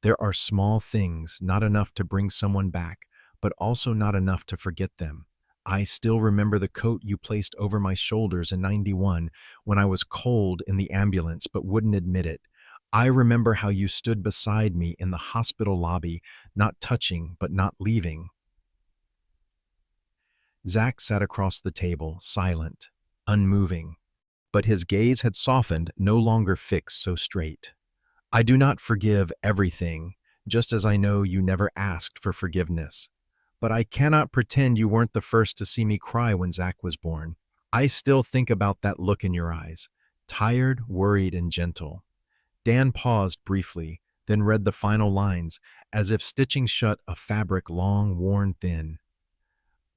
There are small things, not enough to bring someone back, but also not enough to forget them. I still remember the coat you placed over my shoulders in '91 when I was cold in the ambulance but wouldn't admit it. I remember how you stood beside me in the hospital lobby, not touching but not leaving. Zach sat across the table, silent, unmoving, but his gaze had softened, no longer fixed so straight. I do not forgive everything, just as I know you never asked for forgiveness. But I cannot pretend you weren't the first to see me cry when Zach was born. I still think about that look in your eyes, tired, worried, and gentle. Dan paused briefly, then read the final lines, as if stitching shut a fabric long worn thin.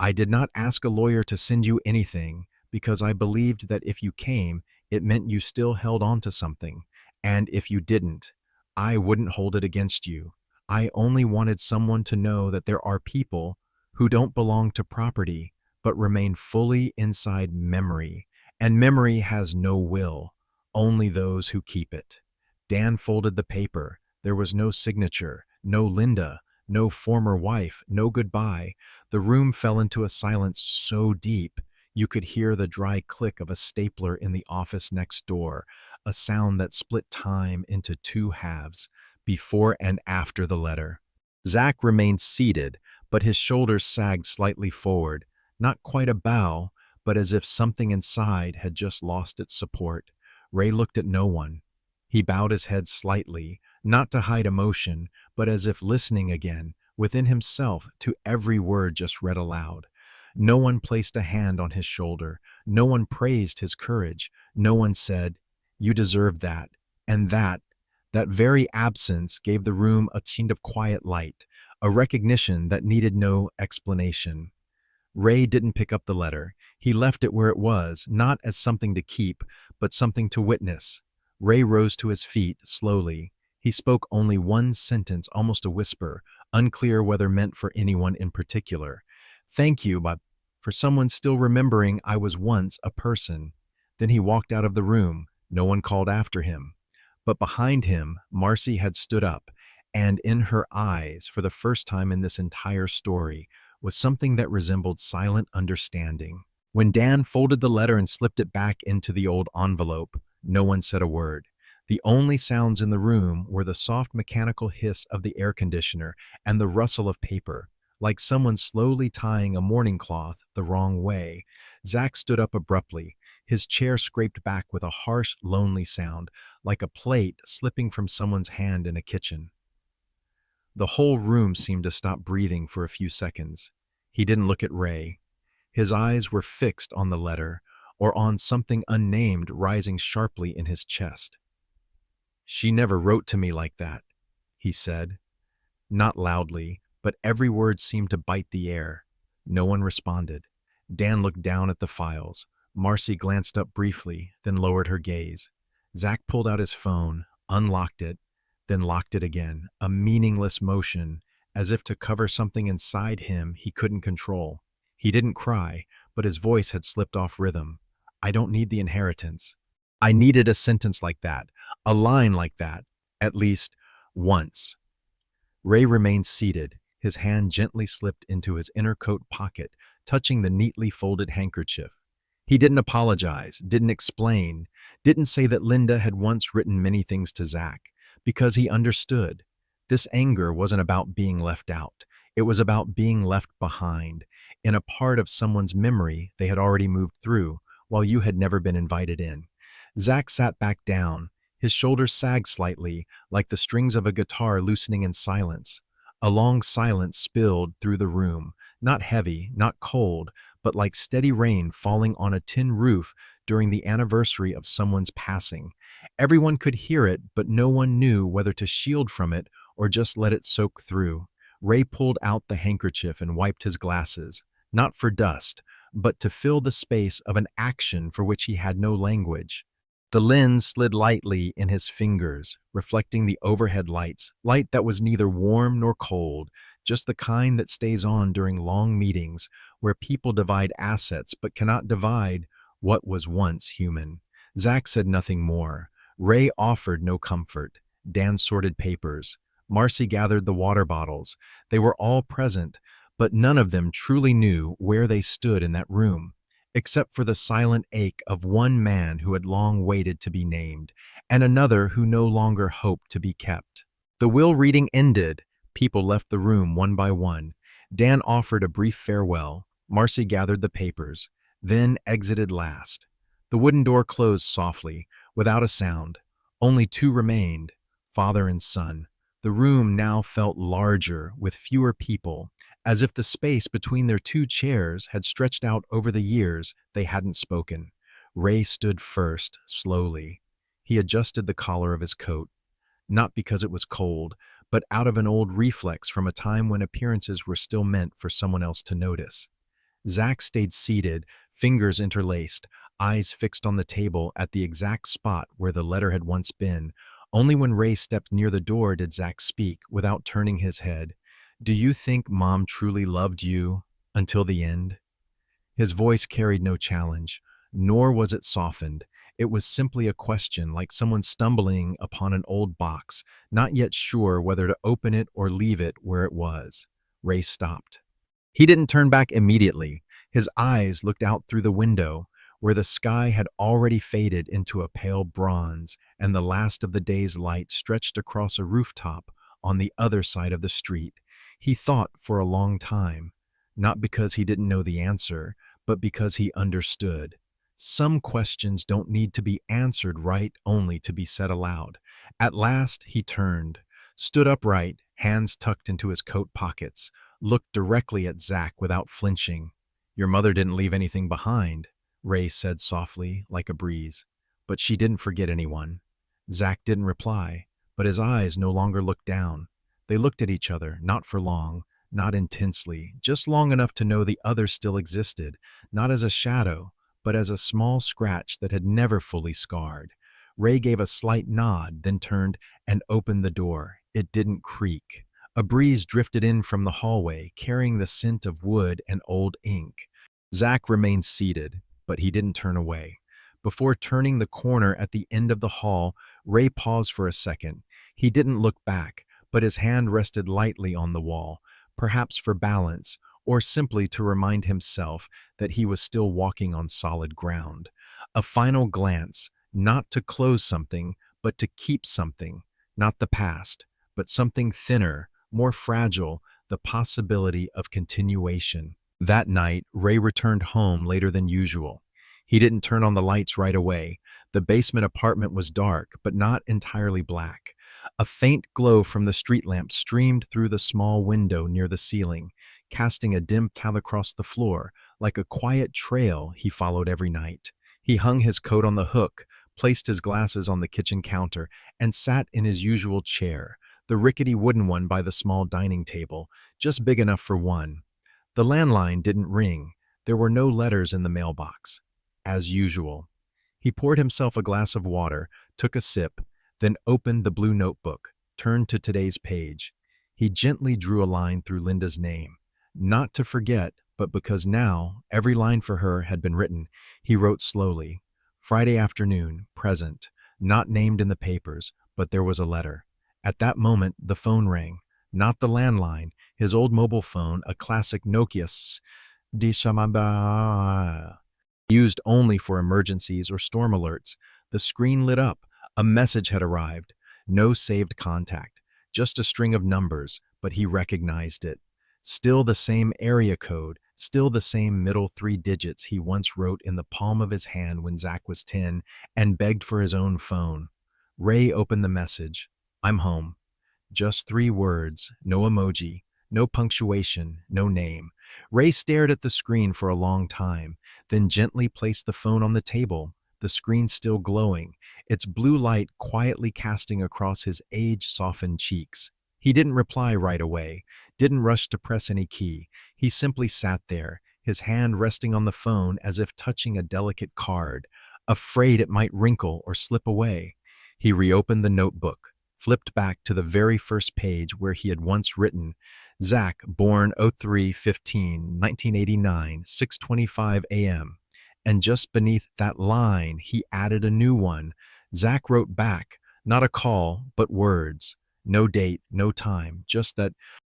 I did not ask a lawyer to send you anything, because I believed that if you came, it meant you still held on to something. And if you didn't, I wouldn't hold it against you. I only wanted someone to know that there are people who don't belong to property, but remain fully inside memory, and memory has no will, only those who keep it. Dan folded the paper. There was no signature, no Linda, no former wife, no goodbye. The room fell into a silence so deep you could hear the dry click of a stapler in the office next door, a sound that split time into two halves, before and after the letter. Zach remained seated, but his shoulders sagged slightly forward, not quite a bow, but as if something inside had just lost its support. Ray looked at no one. He bowed his head slightly, not to hide emotion, but as if listening again, within himself, to every word just read aloud. No one placed a hand on his shoulder. No one praised his courage. No one said, "You deserve that," and that very absence gave the room a kind of quiet light, a recognition that needed no explanation. Ray didn't pick up the letter. He left it where it was, not as something to keep, but something to witness. Ray rose to his feet, slowly. He spoke only one sentence, almost a whisper, unclear whether meant for anyone in particular. "Thank you, but for someone still remembering I was once a person." Then he walked out of the room. No one called after him. But behind him, Marcy had stood up, and in her eyes, for the first time in this entire story, was something that resembled silent understanding. When Dan folded the letter and slipped it back into the old envelope, no one said a word. The only sounds in the room were the soft mechanical hiss of the air conditioner and the rustle of paper, like someone slowly tying a morning cloth the wrong way. Zach stood up abruptly. His chair scraped back with a harsh, lonely sound, like a plate slipping from someone's hand in a kitchen. The whole room seemed to stop breathing for a few seconds. He didn't look at Ray. His eyes were fixed on the letter, or on something unnamed rising sharply in his chest. "She never wrote to me like that," he said. Not loudly, but every word seemed to bite the air. No one responded. Dan looked down at the files. Marcy glanced up briefly, then lowered her gaze. Zach pulled out his phone, unlocked it, then locked it again, a meaningless motion, as if to cover something inside him he couldn't control. He didn't cry, but his voice had slipped off rhythm. "I don't need the inheritance. I needed a sentence like that, a line like that, at least once." Ray remained seated, his hand gently slipped into his inner coat pocket, touching the neatly folded handkerchief. He didn't apologize, didn't explain, didn't say that Linda had once written many things to Zach, because he understood. This anger wasn't about being left out. It was about being left behind, in a part of someone's memory they had already moved through, while you had never been invited in. Zach sat back down. His shoulders sagged slightly, like the strings of a guitar loosening in silence. A long silence spilled through the room, not heavy, not cold, but like steady rain falling on a tin roof during the anniversary of someone's passing. Everyone could hear it, but no one knew whether to shield from it or just let it soak through. Ray pulled out the handkerchief and wiped his glasses, not for dust, but to fill the space of an action for which he had no language. The lens slid lightly in his fingers, reflecting the overhead lights, light that was neither warm nor cold, just the kind that stays on during long meetings where people divide assets but cannot divide what was once human. Zach said nothing more. Ray offered no comfort. Dan sorted papers. Marcy gathered the water bottles. They were all present, but none of them truly knew where they stood in that room, except for the silent ache of one man who had long waited to be named, and another who no longer hoped to be kept. The will reading ended. People left the room one by one. Dan offered a brief farewell. Marcy gathered the papers, then exited last. The wooden door closed softly, without a sound. Only two remained, father and son. The room now felt larger, with fewer people, as if the space between their two chairs had stretched out over the years they hadn't spoken. Ray stood first, slowly. He adjusted the collar of his coat, not because it was cold, but out of an old reflex from a time when appearances were still meant for someone else to notice. Zach stayed seated, fingers interlaced, eyes fixed on the table at the exact spot where the letter had once been. Only when Ray stepped near the door did Zach speak, without turning his head. "Do you think Mom truly loved you until the end?" His voice carried no challenge, nor was it softened. It was simply a question, like someone stumbling upon an old box, not yet sure whether to open it or leave it where it was. Ray stopped. He didn't turn back immediately. His eyes looked out through the window, where the sky had already faded into a pale bronze, and the last of the day's light stretched across a rooftop on the other side of the street. He thought for a long time, not because he didn't know the answer, but because he understood. Some questions don't need to be answered right only to be said aloud. At last he turned, stood upright, hands tucked into his coat pockets, looked directly at Zach without flinching. "Your mother didn't leave anything behind," Ray said softly, like a breeze. "But she didn't forget anyone." Zach didn't reply, but his eyes no longer looked down. They looked at each other, not for long, not intensely, just long enough to know the other still existed, not as a shadow, but as a small scratch that had never fully scarred. Ray gave a slight nod, then turned and opened the door. It didn't creak. A breeze drifted in from the hallway, carrying the scent of wood and old ink. Zach remained seated, but he didn't turn away. Before turning the corner at the end of the hall, Ray paused for a second. He didn't look back, but his hand rested lightly on the wall, perhaps for balance, or simply to remind himself that he was still walking on solid ground. A final glance, not to close something, but to keep something, not the past, but something thinner, more fragile, the possibility of continuation. That night, Ray returned home later than usual. He didn't turn on the lights right away. The basement apartment was dark, but not entirely black. A faint glow from the street lamp streamed through the small window near the ceiling, casting a dim path across the floor, like a quiet trail he followed every night. He hung his coat on the hook, placed his glasses on the kitchen counter, and sat in his usual chair, the rickety wooden one by the small dining table, just big enough for one. The landline didn't ring. There were no letters in the mailbox. As usual. He poured himself a glass of water, took a sip, then opened the blue notebook, turned to today's page. He gently drew a line through Linda's name. Not to forget, but because now every line for her had been written, he wrote slowly. Friday afternoon, present, not named in the papers, but there was a letter. At that moment, the phone rang. Not the landline, his old mobile phone, a classic Nokia. Dishamaba. Used only for emergencies or storm alerts. The screen lit up. A message had arrived. No saved contact. Just a string of numbers, but he recognized it. Still the same area code, still the same middle three digits he once wrote in the palm of his hand when Zach was 10 and begged for his own phone. Ray opened the message. I'm home. Just three words, no emoji, no punctuation, no name. Ray stared at the screen for a long time, then gently placed the phone on the table, the screen still glowing, its blue light quietly casting across his age-softened cheeks. He didn't reply right away, didn't rush to press any key. He simply sat there, his hand resting on the phone as if touching a delicate card, afraid it might wrinkle or slip away. He reopened the notebook, flipped back to the very first page where he had once written, Zach, born 03/15, 1989, 6:25 a.m. And just beneath that line, he added a new one. Zach wrote back, not a call, but words. No date, no time, just that.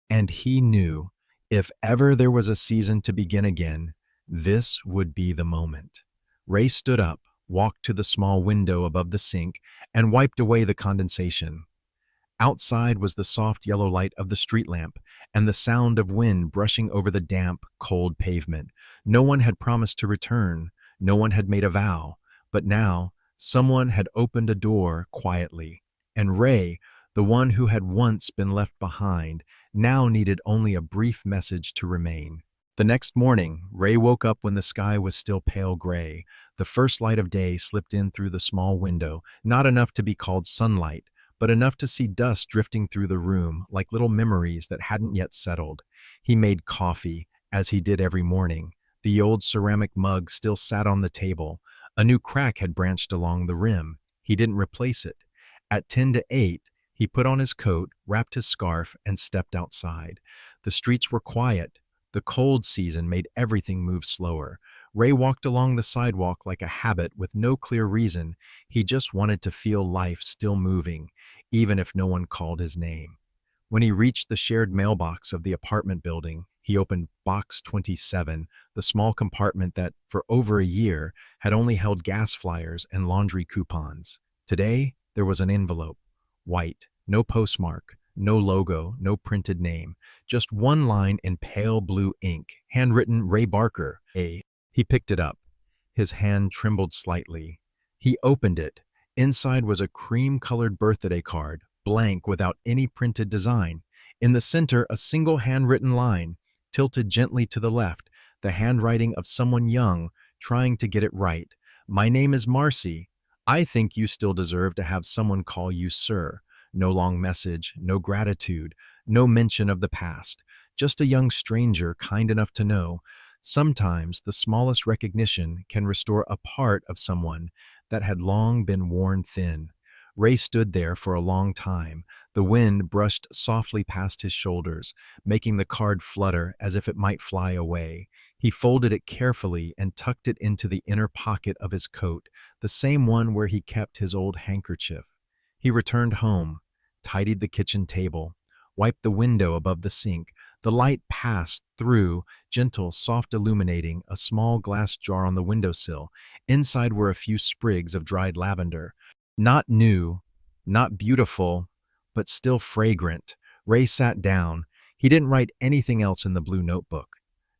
And he knew, if ever there was a season to begin again, this would be the moment. Ray stood up, walked to the small window above the sink, and wiped away the condensation. Outside was the soft yellow light of the street lamp and the sound of wind brushing over the damp, cold pavement. No one had promised to return. No one had made a vow. But now, someone had opened a door quietly. And Ray, the one who had once been left behind, now needed only a brief message to remain. The next morning, Ray woke up when the sky was still pale gray. The first light of day slipped in through the small window, not enough to be called sunlight, but enough to see dust drifting through the room like little memories that hadn't yet settled. He made coffee, as he did every morning. The old ceramic mug still sat on the table. A new crack had branched along the rim. He didn't replace it. At 10 to 8, he put on his coat, wrapped his scarf, and stepped outside. The streets were quiet. The cold season made everything move slower. Ray walked along the sidewalk like a habit with no clear reason. He just wanted to feel life still moving, even if no one called his name. When he reached the shared mailbox of the apartment building, he opened Box 27, the small compartment that, for over a year, had only held gas flyers and laundry coupons. Today, there was an envelope. White, no postmark, no logo, no printed name, just one line in pale blue ink, handwritten Ray Barker. He picked it up. His hand trembled slightly. He opened it. Inside was a cream-colored birthday card, blank without any printed design. In the center, a single handwritten line, tilted gently to the left, the handwriting of someone young, trying to get it right. My name is Marcy. I think you still deserve to have someone call you sir. No long message, no gratitude, no mention of the past. Just a young stranger kind enough to know. Sometimes the smallest recognition can restore a part of someone that had long been worn thin. Ray stood there for a long time. The wind brushed softly past his shoulders, making the card flutter as if it might fly away. He folded it carefully and tucked it into the inner pocket of his coat, the same one where he kept his old handkerchief. He returned home, tidied the kitchen table, wiped the window above the sink. The light passed through, gentle, soft, illuminating a small glass jar on the windowsill. Inside were a few sprigs of dried lavender. Not new, not beautiful, but still fragrant. Ray sat down. He didn't write anything else in the blue notebook.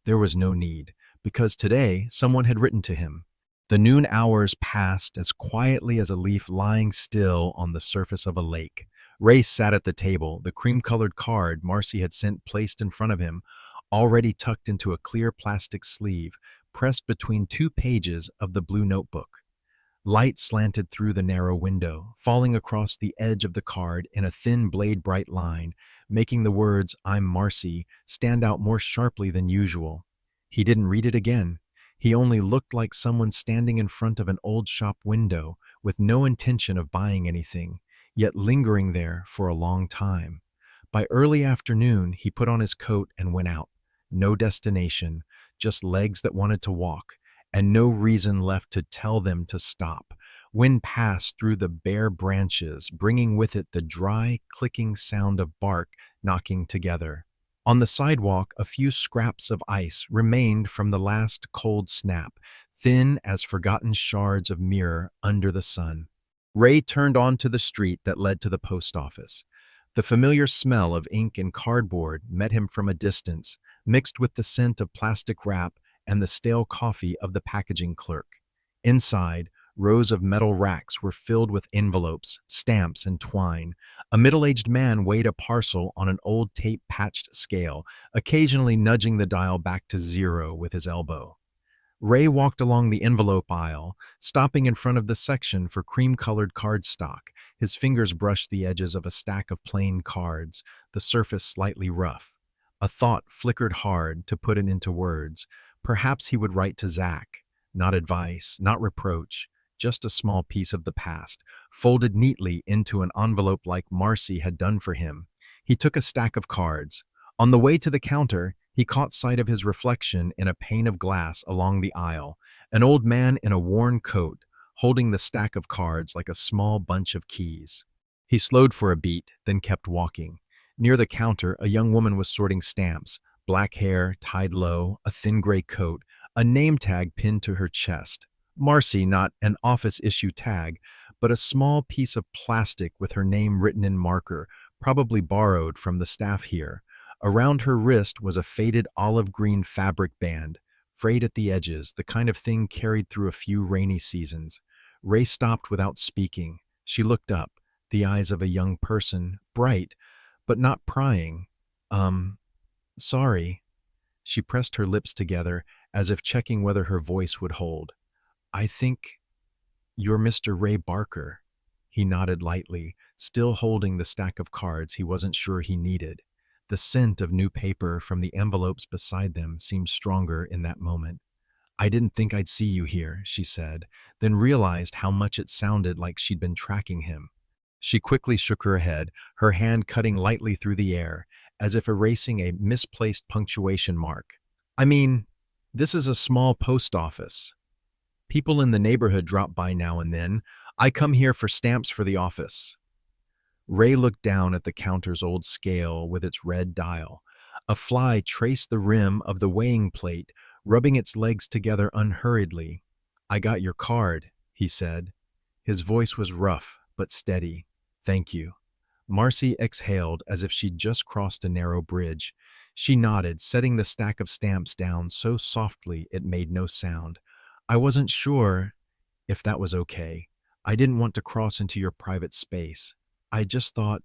There was no need, because today someone had written to him. The noon hours passed as quietly as a leaf lying still on the surface of a lake. Ray sat at the table, the cream-colored card Marcy had sent placed in front of him, already tucked into a clear plastic sleeve, pressed between two pages of the blue notebook. Light slanted through the narrow window, falling across the edge of the card in a thin blade-bright line, making the words, I'm Marcy, stand out more sharply than usual. He didn't read it again. He only looked like someone standing in front of an old shop window with no intention of buying anything, yet lingering there for a long time. By early afternoon, he put on his coat and went out. No destination, just legs that wanted to walk, and no reason left to tell them to stop. Wind passed through the bare branches, bringing with it the dry, clicking sound of bark knocking together. On the sidewalk, a few scraps of ice remained from the last cold snap, thin as forgotten shards of mirror under the sun. Ray turned onto the street that led to the post office. The familiar smell of ink and cardboard met him from a distance, mixed with the scent of plastic wrap and the stale coffee of the packaging clerk. Inside, rows of metal racks were filled with envelopes, stamps, and twine. A middle-aged man weighed a parcel on an old tape-patched scale, occasionally nudging the dial back to 0 with his elbow. Ray walked along the envelope aisle, stopping in front of the section for cream-colored cardstock. His fingers brushed the edges of a stack of plain cards, the surface slightly rough. A thought flickered hard to put it into words. Perhaps he would write to Zach. Not advice, not reproach, just a small piece of the past, folded neatly into an envelope like Marcy had done for him. He took a stack of cards. On the way to the counter, he caught sight of his reflection in a pane of glass along the aisle, an old man in a worn coat, holding the stack of cards like a small bunch of keys. He slowed for a beat, then kept walking. Near the counter, a young woman was sorting stamps, black hair tied low, a thin gray coat, a name tag pinned to her chest. Marcy, not an office-issue tag, but a small piece of plastic with her name written in marker, probably borrowed from the staff here. Around her wrist was a faded olive-green fabric band, frayed at the edges, the kind of thing carried through a few rainy seasons. Ray stopped without speaking. She looked up, the eyes of a young person, bright, but not prying. Sorry. She pressed her lips together, as if checking whether her voice would hold. I think you're Mr. Ray Barker. He nodded lightly, still holding the stack of cards he wasn't sure he needed. The scent of new paper from the envelopes beside them seemed stronger in that moment. I didn't think I'd see you here, she said, then realized how much it sounded like she'd been tracking him. She quickly shook her head, her hand cutting lightly through the air, as if erasing a misplaced punctuation mark. I mean, this is a small post office. People in the neighborhood drop by now and then. I come here for stamps for the office. Ray looked down at the counter's old scale with its red dial. A fly traced the rim of the weighing plate, rubbing its legs together unhurriedly. I got your card, he said. His voice was rough but steady. Thank you. Marcy exhaled as if she'd just crossed a narrow bridge. She nodded, setting the stack of stamps down so softly it made no sound. I wasn't sure if that was okay. I didn't want to cross into your private space. I just thought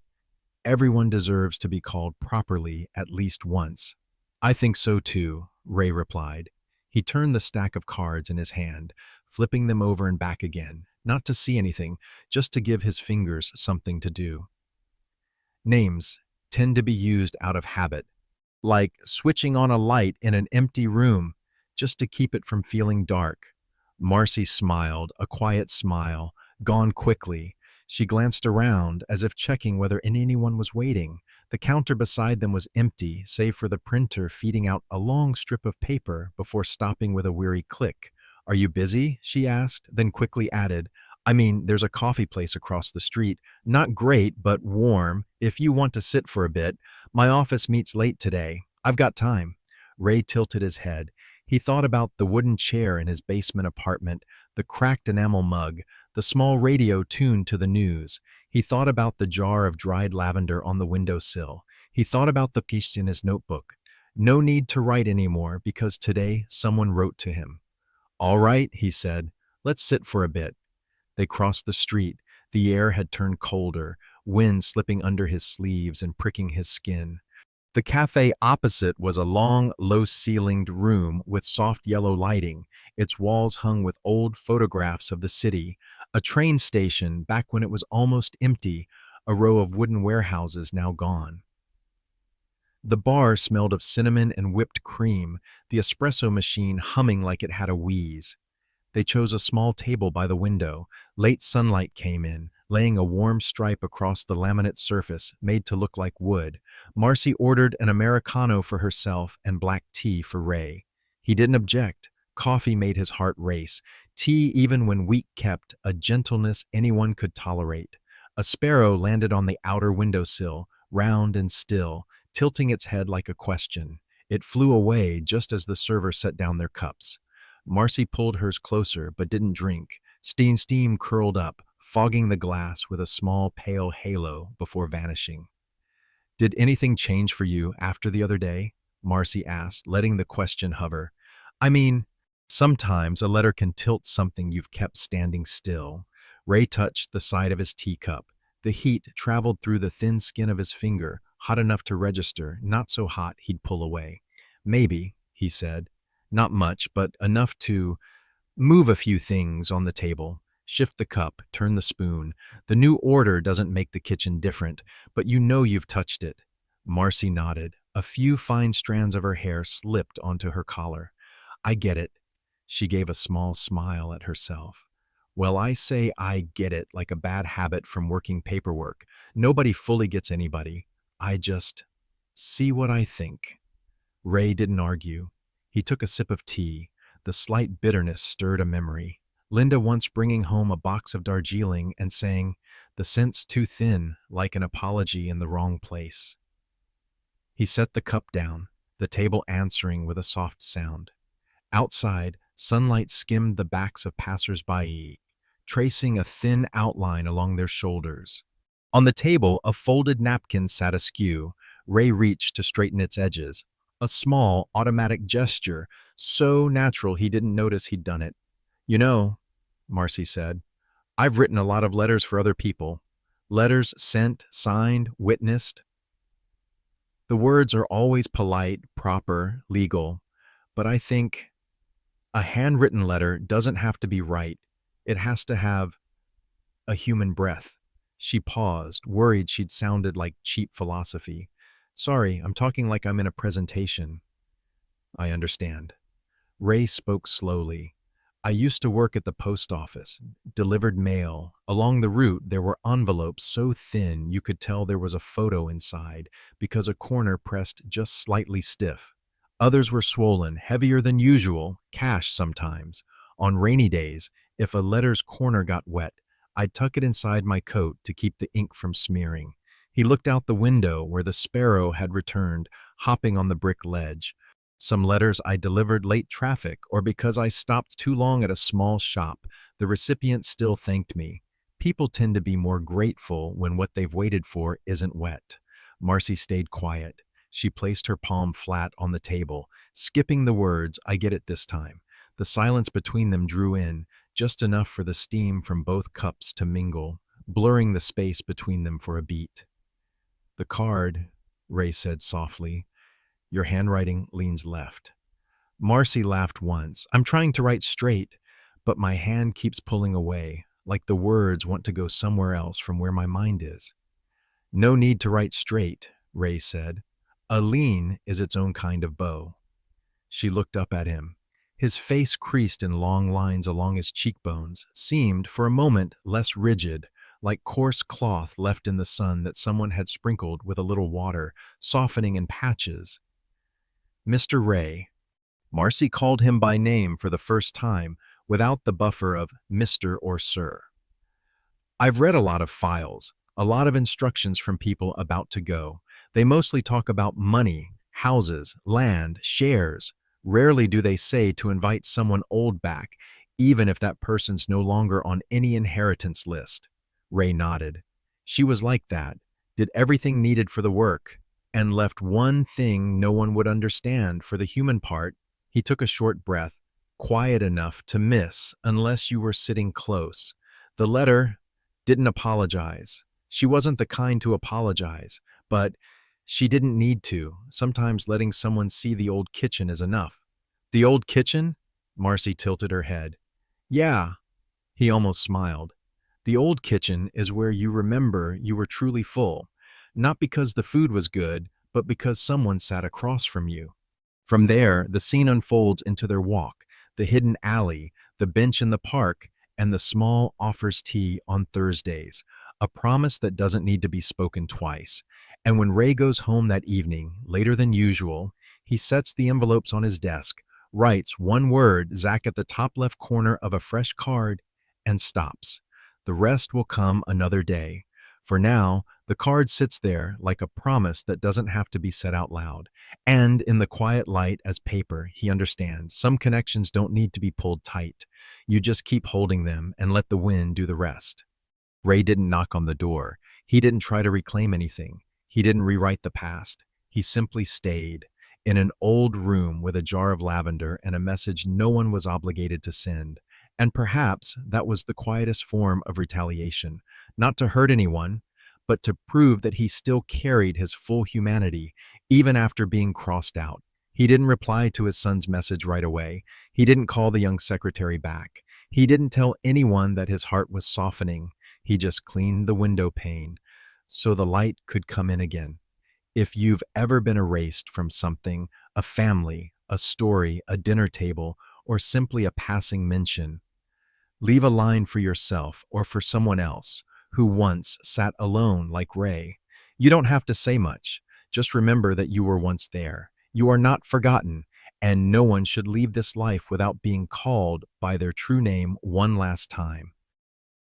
everyone deserves to be called properly at least once. I think so too, Ray replied. He turned the stack of cards in his hand, flipping them over and back again, not to see anything, just to give his fingers something to do. Names tend to be used out of habit, like switching on a light in an empty room just to keep it from feeling dark. Marcy smiled, a quiet smile, gone quickly. She glanced around as if checking whether anyone was waiting. The counter beside them was empty, save for the printer feeding out a long strip of paper before stopping with a weary click. Are you busy? She asked, then quickly added, I mean, there's a coffee place across the street. Not great, but warm. If you want to sit for a bit. My office meets late today. I've got time. Ray tilted his head. He thought about the wooden chair in his basement apartment, the cracked enamel mug, the small radio tuned to the news. He thought about the jar of dried lavender on the windowsill. He thought about the piece in his notebook. No need to write anymore because today someone wrote to him. All right, he said. Let's sit for a bit. They crossed the street. The air had turned colder, wind slipping under his sleeves and pricking his skin. The cafe opposite was a long, low-ceilinged room with soft yellow lighting, its walls hung with old photographs of the city, a train station back when it was almost empty, a row of wooden warehouses now gone. The bar smelled of cinnamon and whipped cream, the espresso machine humming like it had a wheeze. They chose a small table by the window. Late sunlight came in, laying a warm stripe across the laminate surface, made to look like wood. Marcy ordered an Americano for herself and black tea for Ray. He didn't object. Coffee made his heart race. Tea, even when weak kept, a gentleness anyone could tolerate. A sparrow landed on the outer windowsill, round and still, tilting its head like a question. It flew away just as the server set down their cups. Marcy pulled hers closer, but didn't drink. Steam curled up, fogging the glass with a small, pale halo before vanishing. Did anything change for you after the other day? Marcy asked, letting the question hover. I mean, sometimes a letter can tilt something you've kept standing still. Ray touched the side of his teacup. The heat traveled through the thin skin of his finger, hot enough to register, not so hot he'd pull away. Maybe, he said. Not much, but enough to move a few things on the table. Shift the cup, turn the spoon. The new order doesn't make the kitchen different, but you know you've touched it. Marcy nodded. A few fine strands of her hair slipped onto her collar. I get it. She gave a small smile at herself. Well, I say I get it like a bad habit from working paperwork. Nobody fully gets anybody. I just see what I think. Ray didn't argue. He took a sip of tea. The slight bitterness stirred a memory. Linda once bringing home a box of Darjeeling and saying, "The scent's too thin, like an apology in the wrong place." He set the cup down, the table answering with a soft sound. Outside, sunlight skimmed the backs of passers-by, tracing a thin outline along their shoulders. On the table, a folded napkin sat askew. Ray reached to straighten its edges. A small, automatic gesture, so natural he didn't notice he'd done it. You know, Marcy said, I've written a lot of letters for other people. Letters sent, signed, witnessed. The words are always polite, proper, legal, but I think a handwritten letter doesn't have to be right. It has to have a human breath. She paused, worried she'd sounded like cheap philosophy. Sorry, I'm talking like I'm in a presentation. I understand. Ray spoke slowly. I used to work at the post office, delivered mail. Along the route, there were envelopes so thin you could tell there was a photo inside because a corner pressed just slightly stiff. Others were swollen, heavier than usual, cash sometimes. On rainy days, if a letter's corner got wet, I'd tuck it inside my coat to keep the ink from smearing. He looked out the window where the sparrow had returned, hopping on the brick ledge. Some letters I delivered late traffic or because I stopped too long at a small shop. The recipient still thanked me. People tend to be more grateful when what they've waited for isn't wet. Marcy stayed quiet. She placed her palm flat on the table, skipping the words, I get it this time. The silence between them drew in, just enough for the steam from both cups to mingle, blurring the space between them for a beat. The card, Ray said softly. Your handwriting leans left. Marcy laughed once. I'm trying to write straight, but my hand keeps pulling away, like the words want to go somewhere else from where my mind is. No need to write straight, Ray said. A lean is its own kind of bow. She looked up at him. His face creased in long lines along his cheekbones, seemed, for a moment, less rigid, like coarse cloth left in the sun that someone had sprinkled with a little water, softening in patches. Mr. Ray. Marcy called him by name for the first time, without the buffer of Mr. or Sir. I've read a lot of files, a lot of instructions from people about to go. They mostly talk about money, houses, land, shares. Rarely do they say to invite someone old back, even if that person's no longer on any inheritance list. Ray nodded. She was like that, did everything needed for the work, and left one thing no one would understand for the human part. He took a short breath, quiet enough to miss unless you were sitting close. The letter didn't apologize. She wasn't the kind to apologize, but she didn't need to. Sometimes letting someone see the old kitchen is enough. The old kitchen? Marcy tilted her head. Yeah. He almost smiled. The old kitchen is where you remember you were truly full, not because the food was good, but because someone sat across from you. From there, the scene unfolds into their walk, the hidden alley, the bench in the park, and the small offers tea on Thursdays, a promise that doesn't need to be spoken twice. And when Ray goes home that evening, later than usual, he sets the envelopes on his desk, writes one word, Zach, at the top left corner of a fresh card, and stops. The rest will come another day. For now, The card sits there like a promise that doesn't have to be said out loud. And in the quiet light as paper, he understands some connections don't need to be pulled tight. You just keep holding them and let the wind do the rest. Ray didn't knock on the door. He didn't try to reclaim anything. He didn't rewrite the past. He simply stayed in an old room with a jar of lavender and a message no one was obligated to send. And perhaps that was the quietest form of retaliation, not to hurt anyone, but to prove that he still carried his full humanity, even after being crossed out. He didn't reply to his son's message right away. He didn't call the young secretary back. He didn't tell anyone that his heart was softening. He just cleaned the window pane so the light could come in again. If you've ever been erased from something, a family, a story, a dinner table, or simply a passing mention, leave a line for yourself or for someone else who once sat alone like Ray. You don't have to say much. Just remember that you were once there. You are not forgotten, and no one should leave this life without being called by their true name one last time.